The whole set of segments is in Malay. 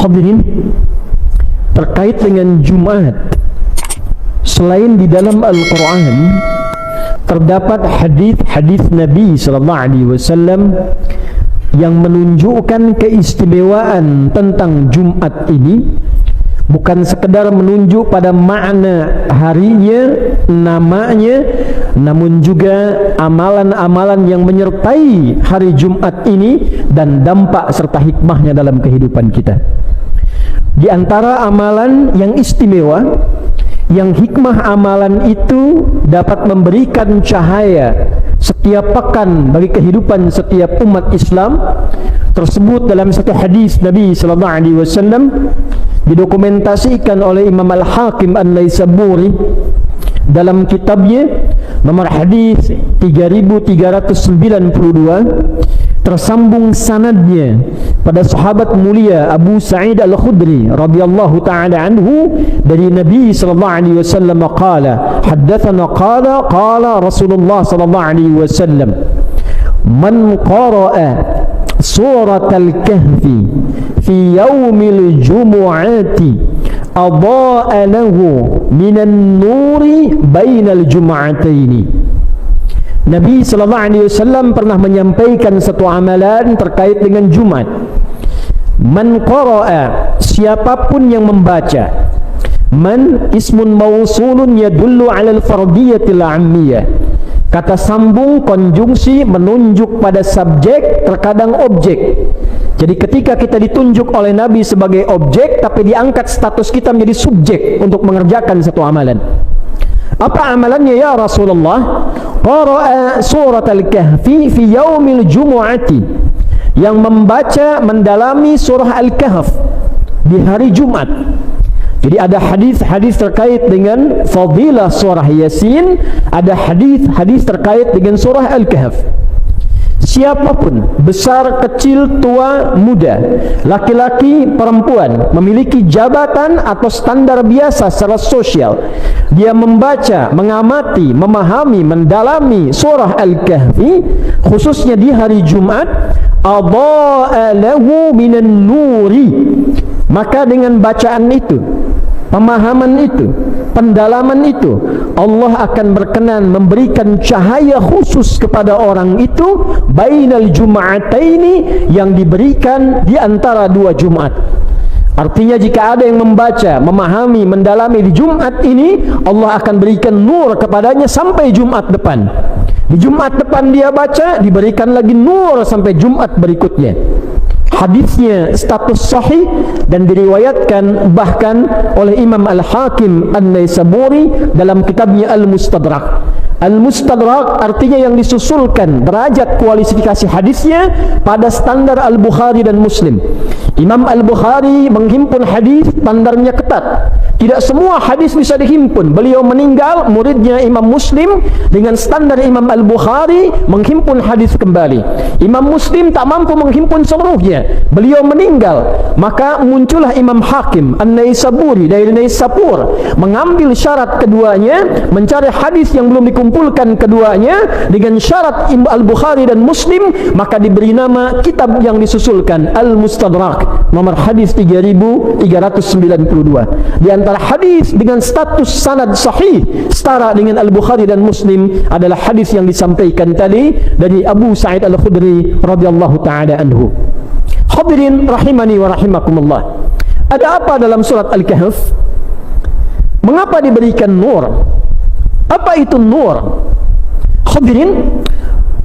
Hadirin, terkait dengan Jumat, selain di dalam Al-Quran terdapat hadis-hadis Nabi SAW yang menunjukkan keistimewaan tentang Jumat ini, bukan sekedar menunjuk pada makna harinya, namanya, namun juga amalan-amalan yang menyertai hari Jumat ini dan dampak serta hikmahnya dalam kehidupan kita. Di antara amalan yang istimewa, yang hikmah amalan itu dapat memberikan cahaya setiap pekan bagi kehidupan setiap umat Islam, tersebut dalam satu hadis Nabi SAW, didokumentasikan oleh Imam Al-Hakim An-Naisaburi dalam kitabnya nomor hadis 3392, tersambung sanadnya pada sahabat mulia Abu Sa'id Al-Khudri radhiyallahu ta'ala anhu dari Nabi sallallahu alaihi wasallam qala haddatsana qala Rasulullah sallallahu alaihi wasallam man qara'a suratal kahfi fi yaumil jumu'ati adha'a lahu minan nuri bainal jum'ataini. Nabi SAW pernah menyampaikan satu amalan terkait dengan Jumat. Man qara'a, siapapun yang membaca. Man ismun mausulun yadullu 'ala al-fardiyatil 'ammiyah. Kata sambung konjungsi menunjuk pada subjek, terkadang objek. Jadi ketika kita ditunjuk oleh Nabi sebagai objek, tapi diangkat status kita menjadi subjek untuk mengerjakan satu amalan. Apa amalannya ya Rasulullah? Qara'a surat al-kahfi fi yaumil jumu'ati, yang membaca, mendalami surah Al-Kahf di hari Jumat. Jadi ada hadis-hadis terkait dengan fadilah surah Yasin, ada hadis-hadis terkait dengan surah Al-Kahf. Siapapun, besar, kecil, tua, muda, laki-laki, perempuan, memiliki jabatan atau standar biasa secara sosial, dia membaca, mengamati, memahami, mendalami surah Al-Kahfi, khususnya di hari Jumat, adha'a lahu minan nuri, maka dengan bacaan itu, pemahaman itu, pendalaman itu, Allah akan berkenan memberikan cahaya khusus kepada orang itu bainal jum'ataini, yang diberikan di antara dua Jumat. Artinya jika ada yang membaca, memahami, mendalami di Jumat ini, Allah akan berikan nur kepadanya sampai Jumat depan. Di Jumat depan dia baca, diberikan lagi nur sampai Jumat berikutnya. Hadisnya status sahih dan diriwayatkan bahkan oleh Imam Al-Hakim An-Naisaburi dalam kitabnya Al-Mustadrak. Al-Mustadrak artinya yang disusulkan derajat kualifikasi hadisnya pada standar Al-Bukhari dan Muslim. Imam Al-Bukhari menghimpun hadis, standarnya ketat. Tidak semua hadis bisa dihimpun. Beliau meninggal, muridnya Imam Muslim dengan standar Imam Al-Bukhari menghimpun hadis kembali. Imam Muslim tak mampu menghimpun seluruhnya. Beliau meninggal, maka muncullah Imam Hakim An-Naisaburi dari Naisabur, mengambil syarat keduanya, mencari hadis yang belum dikumpulkan keduanya dengan syarat Al-Bukhari dan Muslim, maka diberi nama kitab yang disusulkan Al-Mustadrak, nomor hadis 3392. Di antara hadis dengan status sanad sahih setara dengan Al-Bukhari dan Muslim adalah hadis yang disampaikan tadi dari Abu Sa'id Al-Khudri radhiyallahu ta'ala anhu. Hadirin rahimani wa rahimakumullah. Ada apa dalam surat Al-Kahf? Mengapa diberikan nur? Apa itu nur? Hadirin,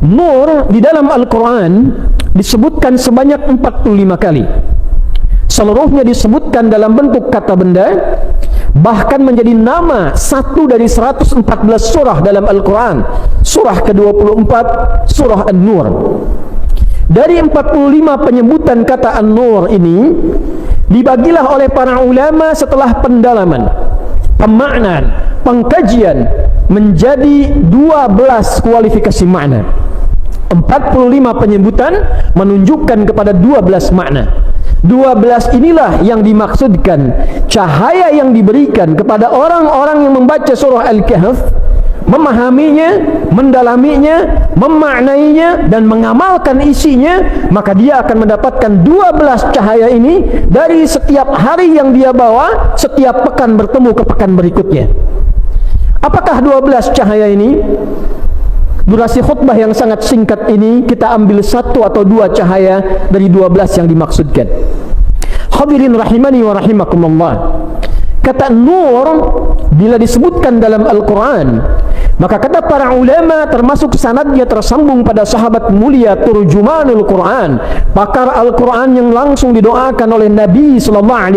nur di dalam Al-Quran disebutkan sebanyak 45 kali. Seluruhnya disebutkan dalam bentuk kata benda, bahkan menjadi nama satu dari 114 surah dalam Al-Quran. Surah ke-24, surah An-Nur. Dari 45 penyebutan kata An-Nur ini, dibagilah oleh para ulama setelah pendalaman, pemaknaan, pengkajian, menjadi 12 kualifikasi makna. 45 penyebutan menunjukkan kepada 12 makna. 12 inilah yang dimaksudkan cahaya yang diberikan kepada orang-orang yang membaca surah Al-Kahf, memahaminya, mendalaminya, memaknainya, dan mengamalkan isinya, maka dia akan mendapatkan 12 cahaya ini dari setiap hari yang dia bawa, setiap pekan bertemu ke pekan berikutnya. Apakah 12 cahaya ini? Durasi khutbah yang sangat singkat ini, kita ambil 1 atau 2 cahaya dari 12 yang dimaksudkan. Hadirin rahimani wa rahimakumullah. Kata nur bila disebutkan dalam Al-Quran, maka kata para ulama termasuk sanadnya tersambung pada sahabat mulia turjumanul Quran, pakar Al-Quran yang langsung didoakan oleh Nabi SAW,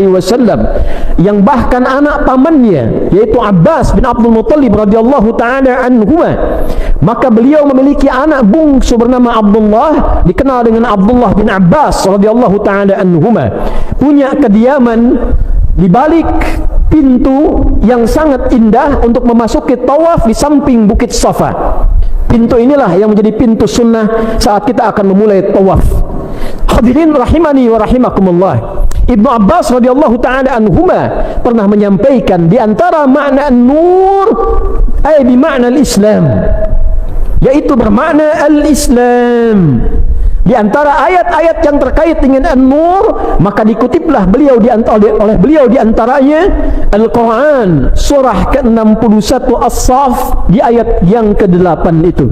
yang bahkan anak pamannya yaitu Abbas bin Abdul Muttalib radhiyallahu ta'ala anhuma, maka beliau memiliki anak bungsu bernama Abdullah, dikenal dengan Abdullah bin Abbas radhiyallahu ta'ala anhuma, punya kediaman di balik pintu yang sangat indah untuk memasuki tawaf di samping Bukit Safa. Pintu inilah yang menjadi pintu sunnah saat kita akan memulai tawaf. Hadirin rahimani wa rahimakumullah. Ibnu Abbas radhiyallahu ta'ala anhuma pernah menyampaikan di antara makna nur ay bi makna al-Islam, yaitu bermakna al-Islam. Di antara ayat-ayat yang terkait dengan An-Nur, maka dikutiplah beliau oleh beliau di antaranya Al-Quran surah ke-61 As-Saff di ayat yang ke-8 itu.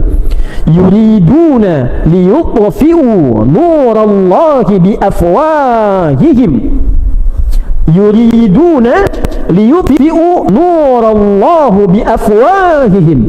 Yuriduna liyutfi'u nurallahi biafwahihim. Yuriduna liyutfi'u nurallahi biafwahihim.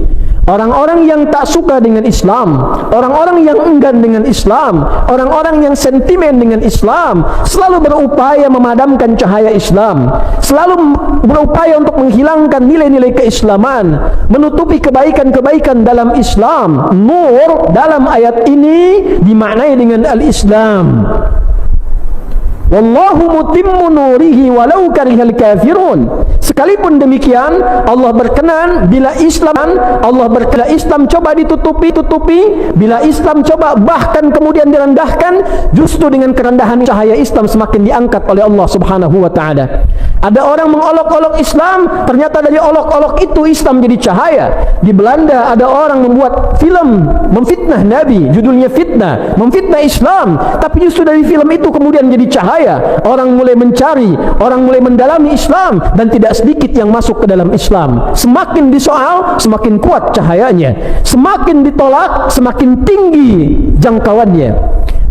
Orang-orang yang tak suka dengan Islam, orang-orang yang enggan dengan Islam, orang-orang yang sentimen dengan Islam, selalu berupaya memadamkan cahaya Islam, selalu berupaya untuk menghilangkan nilai-nilai keislaman, menutupi kebaikan-kebaikan dalam Islam. Nur dalam ayat ini dimaknai dengan al-Islam. Wallahu mutimmu nurihi walau karihal kafirun. Sekalipun demikian, Allah berkenan bila Islam coba ditutupi, bila Islam coba bahkan kemudian direndahkan, justru dengan kerendahan cahaya Islam semakin diangkat oleh Allah Subhanahu wa taala. Ada orang mengolok-olok Islam, ternyata dari olok-olok itu Islam jadi cahaya. Di Belanda ada orang membuat film memfitnah Nabi, judulnya Fitnah, memfitnah Islam, tapi justru dari film itu kemudian jadi cahaya. Orang mulai mencari, orang mulai mendalami Islam, dan tidak sedikit yang masuk ke dalam Islam. Semakin disoal, semakin kuat cahayanya. Semakin ditolak, semakin tinggi jangkauannya.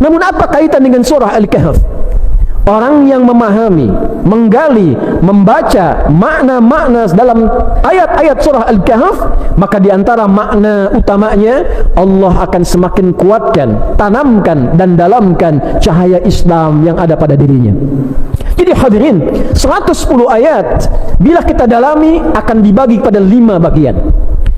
Namun apa kaitan dengan surah Al-Kahf? Orang yang memahami, menggali, membaca makna-makna dalam ayat-ayat surah Al-Kahf, maka diantara makna utamanya, Allah akan semakin kuatkan, tanamkan dan dalamkan cahaya Islam yang ada pada dirinya. Jadi hadirin, 110 ayat bila kita dalami akan dibagi pada 5 bagian.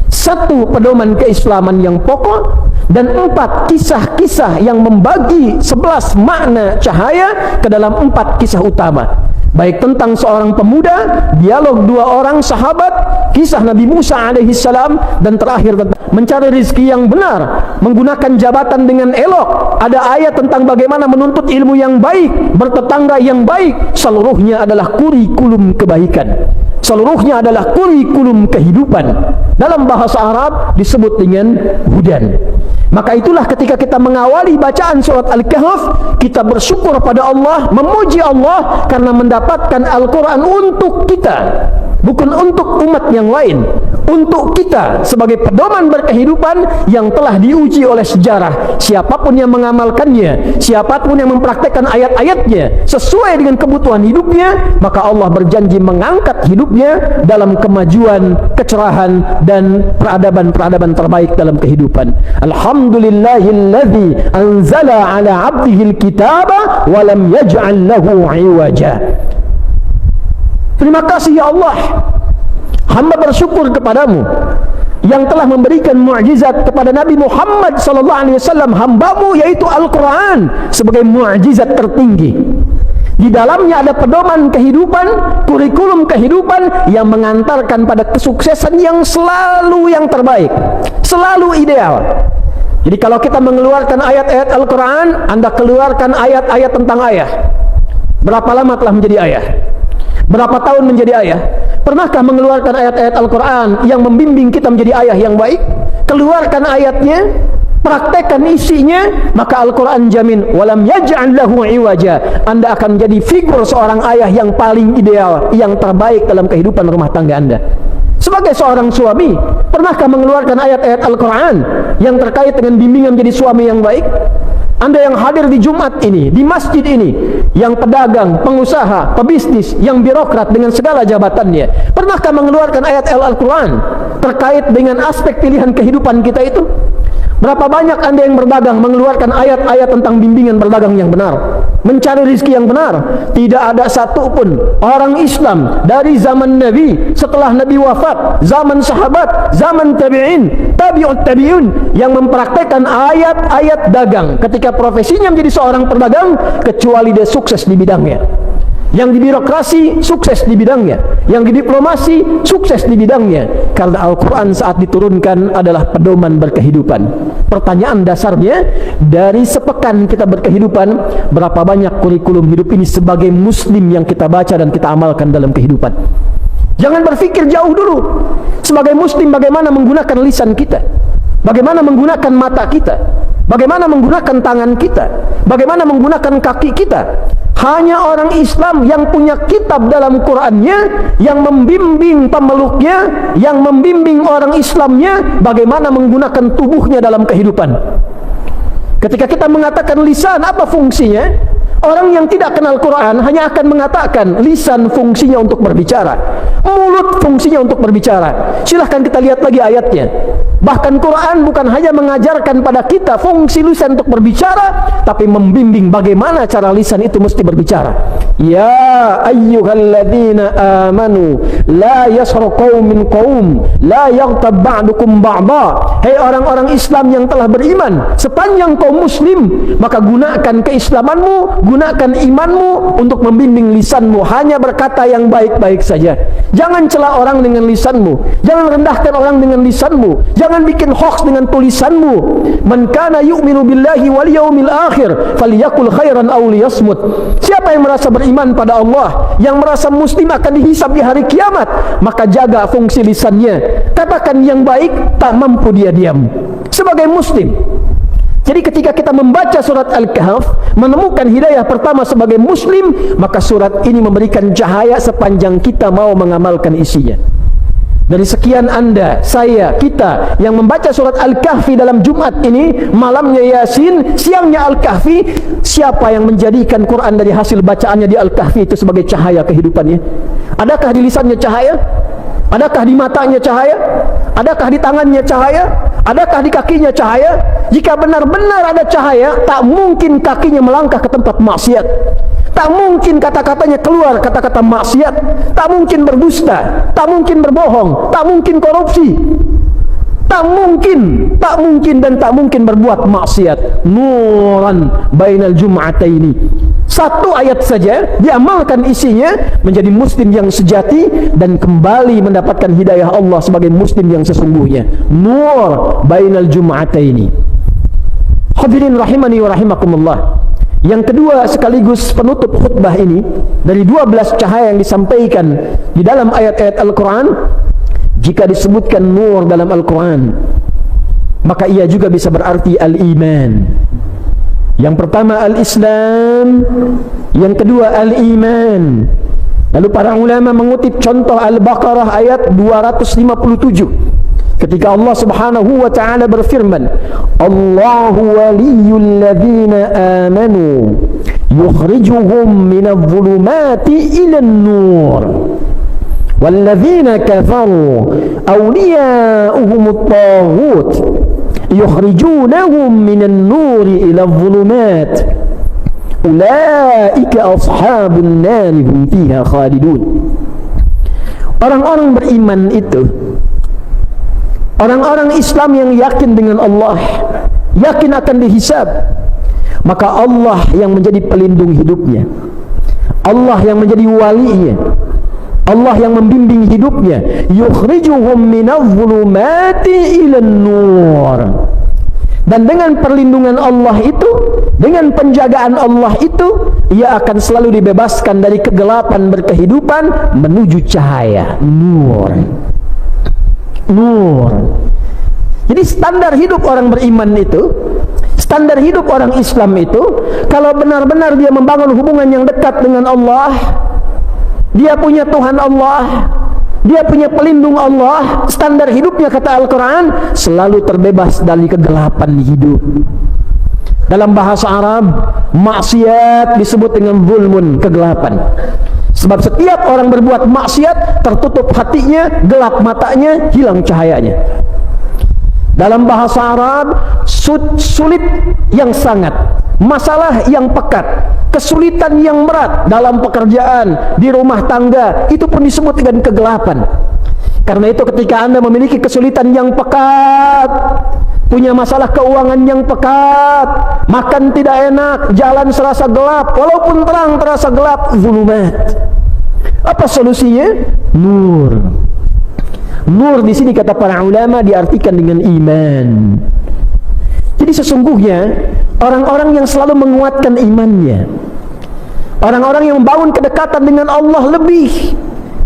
1, pedoman keislaman yang pokok, dan 4, kisah-kisah yang membagi 11 makna cahaya ke dalam 4 kisah utama, baik tentang seorang pemuda, dialog 2 orang sahabat, kisah Nabi Musa alaihissalam, dan terakhir tentang mencari rezeki yang benar, menggunakan jabatan dengan elok. Ada ayat tentang bagaimana menuntut ilmu yang baik, bertetangga yang baik. Seluruhnya adalah kurikulum kebaikan, seluruhnya adalah kurikulum kehidupan. Dalam bahasa Arab disebut dengan hudan. Maka itulah ketika kita mengawali bacaan surat Al-Kahf, kita bersyukur pada Allah, memuji Allah karena mendapatkan Al-Quran untuk kita, bukan untuk umat yang lain, untuk kita sebagai pedoman berkehidupan yang telah diuji oleh sejarah. Siapapun yang mengamalkannya, siapapun yang mempraktekkan ayat-ayatnya sesuai dengan kebutuhan hidupnya, maka Allah berjanji mengangkat hidupnya dalam kemajuan, kecerahan, dan peradaban-peradaban terbaik dalam kehidupan. Alhamdulillahilladzi anzala ala abdihil kitaba wa lam yaj'al lahu iwaja. Terima kasih ya Allah, hamba bersyukur kepadamu yang telah memberikan mukjizat kepada Nabi Muhammad SAW, hambamu, yaitu Al-Quran, sebagai mukjizat tertinggi. Di dalamnya ada pedoman kehidupan, kurikulum kehidupan yang mengantarkan pada kesuksesan yang selalu yang terbaik, selalu ideal. Jadi kalau kita mengeluarkan ayat-ayat Al-Quran, Anda keluarkan ayat-ayat tentang ayah. Berapa lama telah menjadi ayah? Berapa tahun menjadi ayah? Pernahkah mengeluarkan ayat-ayat Al-Quran yang membimbing kita menjadi ayah yang baik? Keluarkan ayatnya, praktekkan isinya, maka Al-Quran jamin walam yaj'al lahu iwaja, Anda akan menjadi figur seorang ayah yang paling ideal, yang terbaik dalam kehidupan rumah tangga Anda. Sebagai seorang suami, pernahkah mengeluarkan ayat-ayat Al-Quran yang terkait dengan bimbingan menjadi suami yang baik? Anda yang hadir di Jumat ini, di masjid ini, yang pedagang, pengusaha, pebisnis, yang birokrat dengan segala jabatannya, pernahkah mengeluarkan ayat Al-Quran terkait dengan aspek pilihan kehidupan kita itu? Berapa banyak Anda yang berdagang mengeluarkan ayat-ayat tentang bimbingan berdagang yang benar, mencari rezeki yang benar? Tidak ada satu pun orang Islam dari zaman Nabi, setelah Nabi wafat, zaman sahabat, zaman tabi'in, tabi'ut tabi'un, yang mempraktekkan ayat-ayat dagang ketika profesinya menjadi seorang pedagang, kecuali dia sukses di bidangnya. Yang di birokrasi sukses di bidangnya, yang di diplomasi sukses di bidangnya, karena Al-Quran saat diturunkan adalah pedoman berkehidupan. Pertanyaan dasarnya, dari sepekan kita berkehidupan, berapa banyak kurikulum hidup ini sebagai muslim yang kita baca dan kita amalkan dalam kehidupan? Jangan berpikir jauh dulu. Sebagai muslim, bagaimana menggunakan lisan kita, bagaimana menggunakan mata kita, bagaimana menggunakan tangan kita, bagaimana menggunakan kaki kita. Hanya orang Islam yang punya kitab dalam Qur'annya, yang membimbing pemeluknya, yang membimbing orang Islamnya bagaimana menggunakan tubuhnya dalam kehidupan. Ketika kita mengatakan lisan, apa fungsinya? Orang yang tidak kenal Quran hanya akan mengatakan lisan fungsinya untuk berbicara, mulut fungsinya untuk berbicara. Silahkan kita lihat lagi ayatnya. Bahkan Quran bukan hanya mengajarkan pada kita fungsi lisan untuk berbicara, tapi membimbing bagaimana cara lisan itu mesti berbicara. Ya ayyuhalladzina amanu la yaskhar qaumin qaum la yaghtab ba'dukum ba'dha. Hei orang-orang Islam yang telah beriman, sepanjang kaum muslim, maka gunakan keislamanmu, gunakan imanmu untuk membimbing lisanmu, hanya berkata yang baik-baik saja. Jangan cela orang dengan lisanmu, jangan rendahkan orang dengan lisanmu, jangan bikin hoax dengan tulisanmu. Man kana yu'minu billahi wal yawmil akhir falyakul khairan aw liyasmut. Siapa yang merasa beriman pada Allah, yang merasa muslim akan dihisab di hari kiamat, maka jaga fungsi lisannya, katakan yang baik, tak mampu dia diam. Sebagai muslim, jadi ketika kita membaca surat Al-Kahf, menemukan hidayah pertama sebagai muslim, maka surat ini memberikan cahaya sepanjang kita mau mengamalkan isinya. Dari sekian Anda, saya, kita yang membaca surat Al-Kahfi dalam Jumat ini, malamnya Yasin, siangnya Al-Kahfi, siapa yang menjadikan Quran dari hasil bacaannya di Al-Kahfi itu sebagai cahaya kehidupannya? Adakah di lisannya cahaya? Adakah di matanya cahaya? Adakah di tangannya cahaya? Adakah di kakinya cahaya? Jika benar-benar ada cahaya, tak mungkin kakinya melangkah ke tempat maksiat, tak mungkin kata-katanya keluar kata-kata maksiat, tak mungkin berdusta, tak mungkin berbohong, tak mungkin korupsi, tak mungkin dan tak mungkin berbuat maksiat. Nuran bainal jum'ataini. Satu ayat saja diamalkan isinya, menjadi muslim yang sejati dan kembali mendapatkan hidayah Allah sebagai muslim yang sesungguhnya. Nur bainal jum'ataini. Hadirin rahimani wa rahimakumullah. Yang kedua sekaligus penutup khutbah ini, dari 12 cahaya yang disampaikan di dalam ayat-ayat Al-Quran, jika disebutkan nur dalam Al-Quran, maka ia juga bisa berarti al-iman. Yang pertama al-Islam, yang kedua al-iman. Lalu para ulama mengutip contoh Al-Baqarah ayat 257, ketika Allah Subhanahu wa ta'ala berfirman, Allahu waliyul ladzina amanu yukhrijuhum minadh-dhulumati ilan nur walladzina kafaru awliya'uhumut taghut yukhrijunahum minan nuri ila adh-dhulumat ulaika ashabun nari hum fiha khalidun. Orang-orang beriman itu, orang-orang Islam yang yakin dengan Allah, yakin akan dihisab, maka Allah yang menjadi pelindung hidupnya, Allah yang menjadi walinya, Allah yang membimbing hidupnya. Yukhrijuhum minadh-dhulumati ilan nur. Dan dengan perlindungan Allah itu, dengan penjagaan Allah itu, ia akan selalu dibebaskan dari kegelapan berkehidupan menuju cahaya, nur. Jadi standar hidup orang beriman itu, standar hidup orang Islam itu, kalau benar-benar dia membangun hubungan yang dekat dengan Allah, dia punya Tuhan Allah, dia punya pelindung Allah, standar hidupnya kata Al-Quran selalu terbebas dari kegelapan hidup. Dalam bahasa Arab, maksiat disebut dengan zulmun, kegelapan. Sebab setiap orang berbuat maksiat, tertutup hatinya, gelap matanya, hilang cahayanya. Dalam bahasa Arab, sulit yang sangat, masalah yang pekat, kesulitan yang berat dalam pekerjaan, di rumah tangga, itu pun disebut dengan kegelapan. Karena itu ketika Anda memiliki kesulitan yang pekat, punya masalah keuangan yang pekat, makan tidak enak, jalan serasa gelap, walaupun terang terasa gelap, zulumat. Apa solusinya? Nur. Nur di sini kata para ulama diartikan dengan iman. Jadi sesungguhnya orang-orang yang selalu menguatkan imannya, orang-orang yang membangun kedekatan dengan Allah lebih,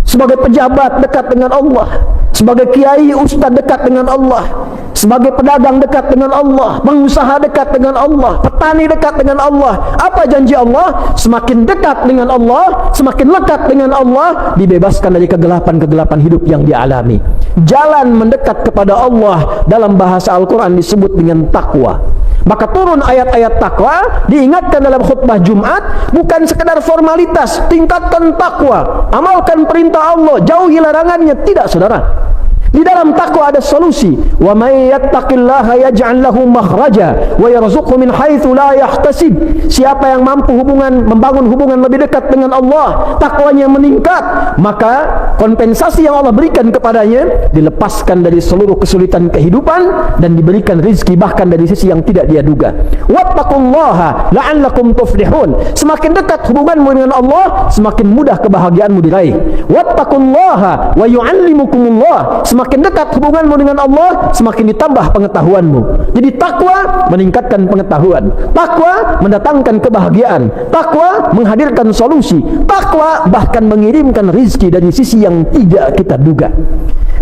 sebagai pejabat dekat dengan Allah, sebagai kiai ustaz dekat dengan Allah, sebagai pedagang dekat dengan Allah, pengusaha dekat dengan Allah, petani dekat dengan Allah. Apa janji Allah? Semakin dekat dengan Allah, semakin lekat dengan Allah, dibebaskan dari kegelapan-kegelapan hidup yang dialami. Jalan mendekat kepada Allah dalam bahasa Al-Quran disebut dengan takwa. Maka turun ayat-ayat takwa, diingatkan dalam khutbah Jumat, bukan sekedar formalitas, tingkatkan takwa, amalkan perintah Allah, jauhi larangannya. Tidak, saudara. Di dalam takwa ada solusi. Wa may yattaqillaha yaj'al lahu makhraja wa yarzuqhu min haitsu la yahtasib. Siapa yang mampu membangun hubungan lebih dekat dengan Allah, takwanya meningkat, maka kompensasi yang Allah berikan kepadanya dilepaskan dari seluruh kesulitan kehidupan dan diberikan rezeki bahkan dari sisi yang tidak dia duga. Wattaqullaha la'allakum tuflihun. Semakin dekat hubunganmu dengan Allah, semakin mudah kebahagiaanmu diraih. Wattaqullaha wa yu'allimukumullah. Semakin dekat hubunganmu dengan Allah, semakin ditambah pengetahuanmu. Jadi takwa meningkatkan pengetahuan, takwa mendatangkan kebahagiaan, takwa menghadirkan solusi, takwa bahkan mengirimkan rizki dari sisi yang tidak kita duga.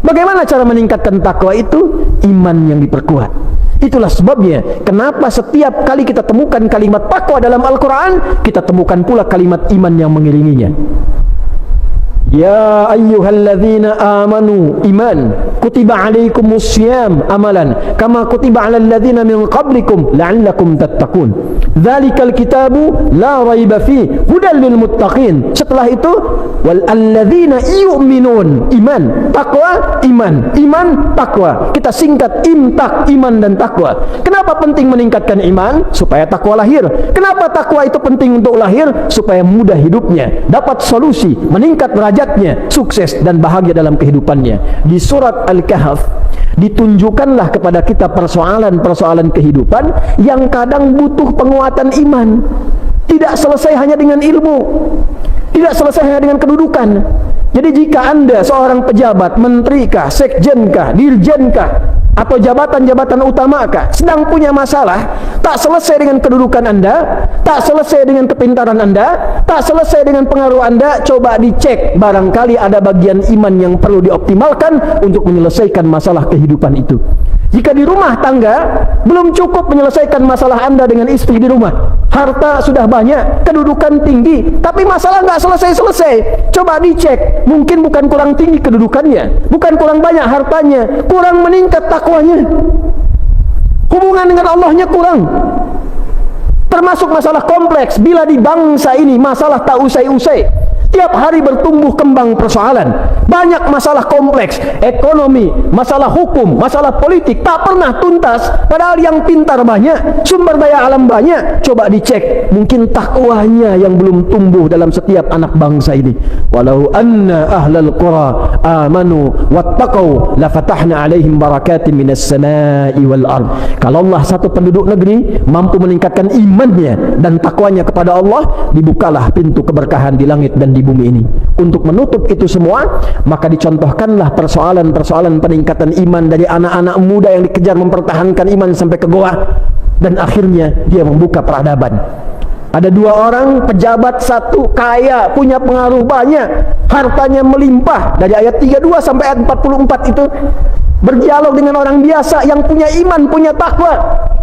Bagaimana cara meningkatkan takwa itu? Iman yang diperkuat. Itulah sebabnya kenapa setiap kali kita temukan kalimat takwa dalam Al-Quran, kita temukan pula kalimat iman yang mengiringinya. Ya ayyuhalladzina amanu, iman, kutiba alaikumus syiyam amalan kama kutiba alal ladzina min qablikum la'allakum tattaqun. Dzalikal kitabu la raiba fi hudal lil muttaqin. Setelah itu wal alladzina yu'minun, iman, takwa, iman, takwa. Kita singkat imtak, iman dan takwa. Kenapa penting meningkatkan iman? Supaya takwa lahir. Kenapa takwa itu penting untuk lahir? Supaya mudah hidupnya, dapat solusi, meningkat derajatnya, sukses dan bahagia dalam kehidupannya. Di surat Al-Kahf ditunjukkanlah kepada kita persoalan-persoalan kehidupan yang kadang butuh penguatan iman. Tidak selesai hanya dengan ilmu, tidak selesai hanya dengan kedudukan. Jadi jika Anda seorang pejabat, menterikah, sekjenkah, dirjenkah, atau jabatan-jabatan utamakah, sedang punya masalah, tak selesai dengan kedudukan Anda, tak selesai dengan kepintaran Anda, tak selesai dengan pengaruh Anda, coba dicek, barangkali ada bagian iman yang perlu dioptimalkan untuk menyelesaikan masalah kehidupan itu. Jika di rumah tangga belum cukup menyelesaikan masalah Anda dengan istri di rumah, harta sudah banyak, kedudukan tinggi, tapi masalah nggak selesai-selesai, coba dicek, mungkin bukan kurang tinggi kedudukannya, bukan kurang banyak hartanya, kurang meningkat takwanya, hubungan dengan Allahnya kurang. Termasuk masalah kompleks, bila di bangsa ini masalah tak usai-usai, tiap hari bertumbuh kembang persoalan, banyak masalah kompleks, ekonomi, masalah hukum, masalah politik, tak pernah tuntas, padahal yang pintar banyak, sumber daya alam banyak. Coba dicek, mungkin takwanya yang belum tumbuh dalam setiap anak bangsa ini. Walau anna ahlal qura amanu wattaqau lafatahna alaihim barakatin minas samai wal ard. Kalau Allah satu penduduk negeri mampu meningkatkan imannya dan takwanya kepada Allah, dibukalah pintu keberkahan di langit dan di bumi ini. Untuk menutup itu semua, maka dicontohkanlah persoalan-persoalan peningkatan iman dari anak-anak muda yang dikejar mempertahankan iman sampai ke goa, dan akhirnya dia membuka peradaban. Ada dua orang pejabat, satu kaya, punya pengaruh banyak, hartanya melimpah. Dari ayat 32 sampai ayat 44 itu berdialog dengan orang biasa yang punya iman, punya takwa.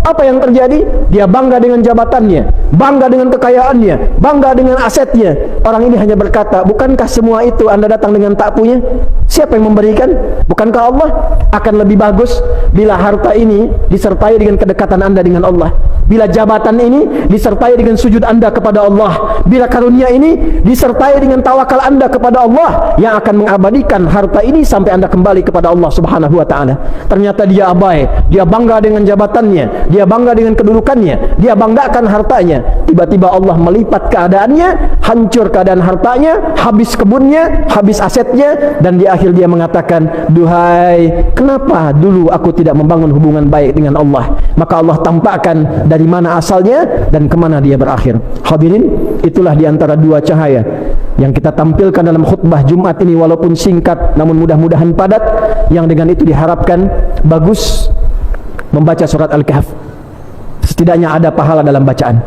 Apa yang terjadi? Dia bangga dengan jabatannya, bangga dengan kekayaannya, bangga dengan asetnya. Orang ini hanya berkata, bukankah semua itu Anda datang dengan tak punya? Siapa yang memberikan? Bukankah Allah? Akan lebih bagus bila harta ini disertai dengan kedekatan Anda dengan Allah, bila jabatan ini disertai dengan sujud Anda kepada Allah, bila karunia ini disertai dengan tawakal Anda kepada Allah, yang akan mengabadikan harta ini sampai Anda kembali kepada Allah Subhanahu wa ta'ala. Ternyata dia abai, dia bangga dengan jabatannya, dia bangga dengan kedudukannya, dia banggakan hartanya. Tiba-tiba Allah melipat keadaannya, hancur keadaan hartanya, habis kebunnya, habis asetnya, dan di akhir dia mengatakan, duhai, kenapa dulu aku tidak membangun hubungan baik dengan Allah? Maka Allah tampakkan dari mana asalnya dan kemana dia berakhir. Hadirin, itulah diantara dua cahaya yang kita tampilkan dalam khutbah Jumat ini, walaupun singkat namun mudah-mudahan padat, yang dengan itu diharapkan bagus membaca surat Al-Kahf. Setidaknya ada pahala dalam bacaan,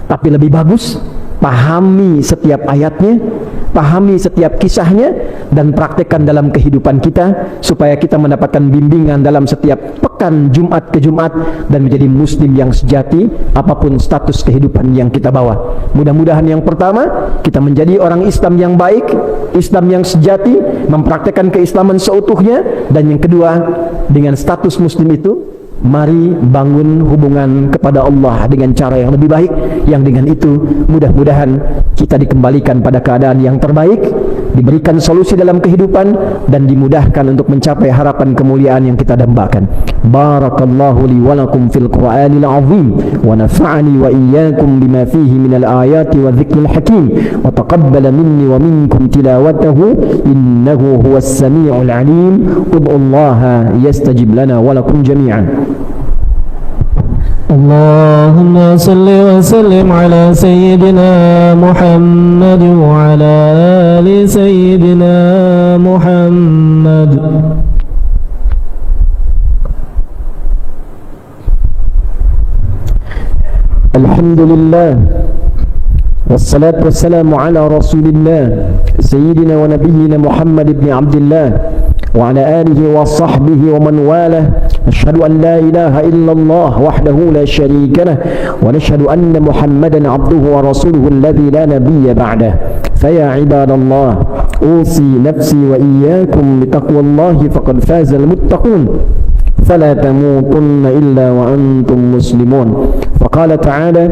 tapi lebih bagus pahami setiap ayatnya, pahami setiap kisahnya, dan praktekkan dalam kehidupan kita, supaya kita mendapatkan bimbingan dalam setiap pekan Jumat ke Jumat, dan menjadi muslim yang sejati apapun status kehidupan yang kita bawa. Mudah-mudahan yang pertama, kita menjadi orang Islam yang baik, Islam yang sejati, mempraktekkan keislaman seutuhnya. Dan yang kedua, dengan status muslim itu, mari bangun hubungan kepada Allah dengan cara yang lebih baik, yang dengan itu mudah-mudahan kita dikembalikan pada keadaan yang terbaik, diberikan solusi dalam kehidupan, dan dimudahkan untuk mencapai harapan kemuliaan yang kita dambakan. Barakallahu li wa lakum fil Qur'anil azim, wa nafa'ani wa iyyakum bima fihi minal ayati wa dzikril hakim, wa taqabbala minni wa minkum tilawatahu innahu huwas samiul alim. Ud'ullaha yastajib lana wa lakum jami'an. اللهم صل وسلم على سيدنا محمد وعلى آل سيدنا محمد. الحمد لله والصلاة والسلام على رسول الله سيدنا ونبينا محمد بن عبد الله وعلى آله وصحبه ومن والاه. أشهد أن لا إله إلا الله وحده لا شريك له، ونشهد أن محمدا عبده ورسوله الذي لا نبي بعده. فيا عباد الله، أوصي نفسي وإياكم بتقوى الله فقد فاز المتقون، فلا تموتن إلا وأنتم مسلمون. فقال تعالى: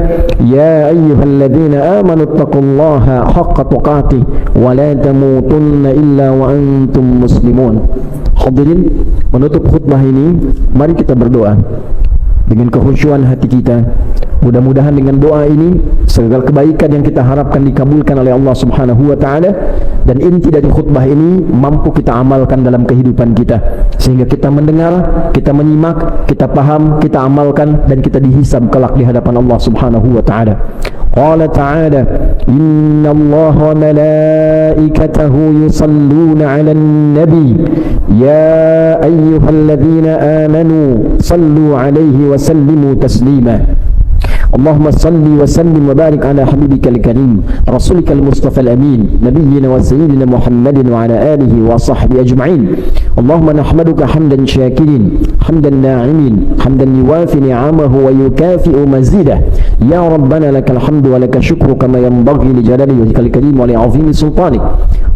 يا أيها الذين آمنوا اتقوا الله حق تقاته ولا تموتن إلا وأنتم مسلمون. Hadirin, menutup khutbah ini, mari kita berdoa dengan kekhusyuan hati kita. Mudah-mudahan dengan doa ini segala kebaikan yang kita harapkan dikabulkan oleh Allah Subhanahu wa ta'ala, dan inti dari khutbah ini mampu kita amalkan dalam kehidupan kita, sehingga kita mendengar, kita menyimak, kita paham, kita amalkan, dan kita dihisab kelak di hadapan Allah Subhanahu wa ta'ala. Qala ta'ala: inna Allah wa malaikatahu yusalluna 'alan nabi ya ayyuhalladzina amanu sallu 'alaihi wa sallimu taslima. اللهم صل وسلم وبارك على حبيبك الكريم رسولك المصطفى الأمين نبينا وسيدنا محمد وعلى آله وصحبه أجمعين. اللهم نحمدك حمدا شاكرين حمدا ناعمين حمدا يوافي نعمه ويكافئ مزيده. يا ربنا لك الحمد ولك الشكر كما ينبغي لجلال وجهك الكريم ولعظيم سلطانك.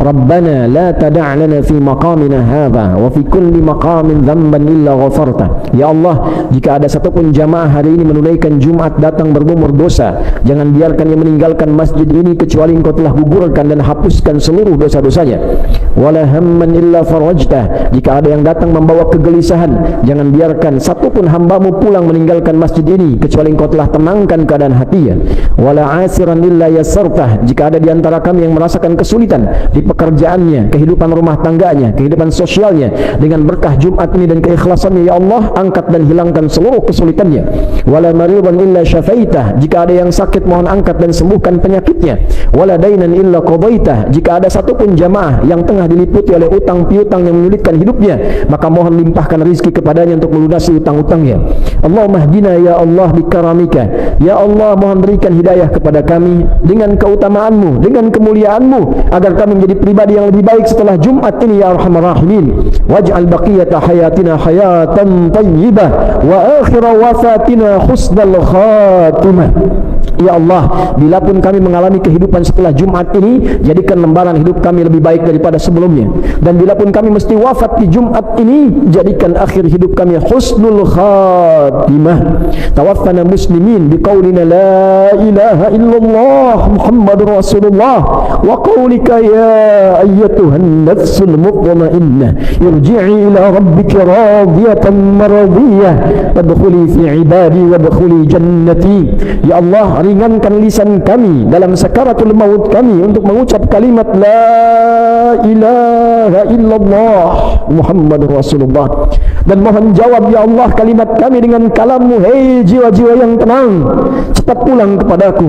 ربنا لا تدع لنا في مقامنا هذا وفي كل مقام ذنبا إلا غفرته. Ya Allah, jika ada satupun jamaah hari ini menunaikan Jumat datang bergumur dosa, jangan biarkan yang meninggalkan masjid ini kecuali Engkau telah gugurkan dan hapuskan seluruh dosa-dosanya. Wala hamman illa farajtah, jika ada yang datang membawa kegelisahan, jangan biarkan satupun hambamu pulang meninggalkan masjid ini kecuali Engkau telah tenangkan keadaan hatinya. Wala asiran illa yassartah, jika ada di antara kami yang merasakan kesulitan di pekerjaannya, kehidupan rumah tangganya, kehidupan sosialnya, dengan berkah Jumat ini dan keikhlasannya, ya Allah, angkat dan hilangkan seluruh kesulitannya. Wala maridan illa syafaitah, qadaitah, jika ada yang sakit mohon angkat dan sembuhkan penyakitnya. Wala dainan illa qadaitah, jika ada satu pun jamaah yang tengah diliputi oleh utang piutang yang menyulitkan hidupnya, maka mohon limpahkan rezeki kepadanya untuk melunasi utang-utangnya. Allahumma hdina ya Allah bikaramika, ya Allah mohon berikan hidayah kepada kami dengan keutamaanmu, dengan kemuliaanmu, agar kami menjadi pribadi yang lebih baik setelah Jumat ini ya arhamar rahimin. Waj'al baqiyata hayatina hayatan tayyibah wa akhira wafatina husnal khatimah. Ya Allah, bila pun kami mengalami kehidupan setelah Jumat ini, jadikan lembaran hidup kami lebih baik daripada sebelumnya. Dan bila pun kami mesti wafat di Jumat ini, jadikan akhir hidup kami husnul khatimah. Tawaffana muslimin biqaulina la ilaha illallah Muhammadur Rasulullah wa qaulika ya ayyatuhan nafsul mutmainnah irji'i ila rabbika radiyatan maradiyah wadkhuli fi ibadi wadkhuli jannati. Ya Allah, ringankan lisan kami dalam sakaratul maut kami untuk mengucap kalimat la ilaha illallah Muhammadur Rasulullah, dan mohon jawab ya Allah kalimat kami dengan kalammu. Hei jiwa-jiwa yang tenang, cepat pulang kepadaku.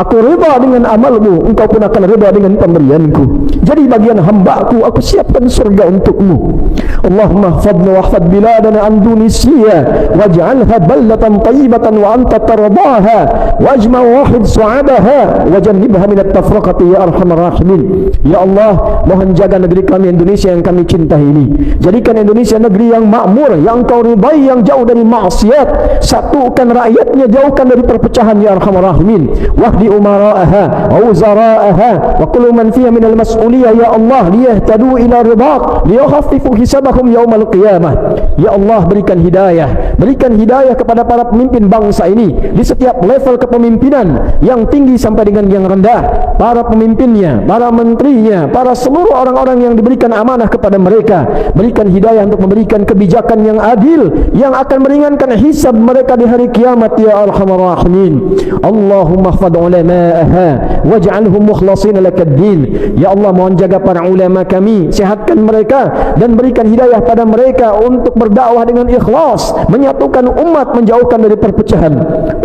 Aku rida dengan amalmu, engkau pun akan rida dengan pemberianku. Jadi bagian hambaku, aku siapkan surga untukmu. Allahumma hfadna wahfad biladana an Tunisia waj'alha ballatan tayyibatan wa anta tardaha wajma wahid su'adaha wajannibha min at-tafraqati ya arhamar rahimin. Ya Allah, mohon jaga negeri kami Indonesia yang kami cintai ini. Jadikan Indonesia negeri yang makmur, yang kau ridai, yang jauh dari maksiat. Satukan rakyatnya, jauhkan dari perpecahan ya arhamar rahimin. Wahdi umara'aha wa wuzara'aha wa kullu man fiha min al-mas'uliyah ya Allah liyahtadu ila ridak liyakhaffifu hisabahum yaumal qiyamah. Ya Allah, berikan hidayah kepada para pemimpin bangsa ini di setiap level kepemimpinan, yang tinggi sampai dengan yang rendah, para pemimpinnya, para menterinya, para seluruh orang-orang yang diberikan amanah kepada mereka. Berikan hidayah untuk memberikan kebijakan yang adil, yang akan meringankan hisab mereka di hari kiamat ya arhamar rahimin. Allahumma hfadh ulama'aha waj'alhum mukhlasin lakad-din. Ya Allah, mohon jaga para ulama kami, sehatkan mereka dan berikan hidayah pada mereka untuk berdakwah dengan ikhlas, menyatukan umat, menjauhkan dari perpecahan.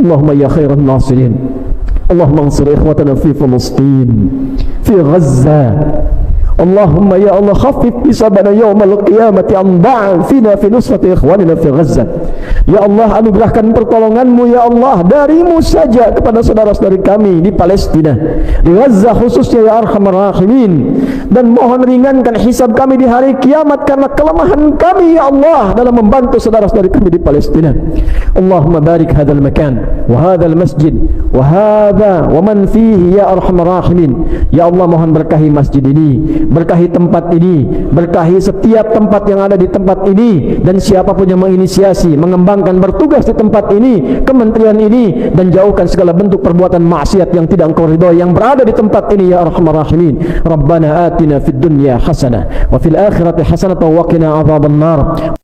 Allahumma ya khairan nasirin, Allahumma ansur ikhwatana fi Filistin, fi Gaza. Allahumma ya Allah khaffif hisabana yaumal qiyamati an da'fina fi nusrati ikhwanina fi Gaza. Ya Allah, anugerahkan pertolonganmu ya Allah darimu saja kepada saudara-saudari kami di Palestina, di Gaza khususnya ya arhamar rahimin, dan mohon ringankan hisab kami di hari kiamat karena kelemahan kami ya Allah dalam membantu saudara-saudari kami di Palestina. Allahumma barik hadzal makan wa hadzal masjid wa hadza wa man fihi ya arhamar rahimin. Ya Allah, mohon berkahi masjid ini, berkahi tempat ini, berkahi setiap tempat yang ada di tempat ini, dan siapapun yang menginisiasi, mengembangkan, bertugas di tempat ini, kementerian ini, dan jauhkan segala bentuk perbuatan maksiat yang tidak engkau ridhoi yang berada di tempat ini ya arhamar rahimin. Rabbana atina fid dunya hasanah wa fil akhirati hasanah wa qina adzabannar.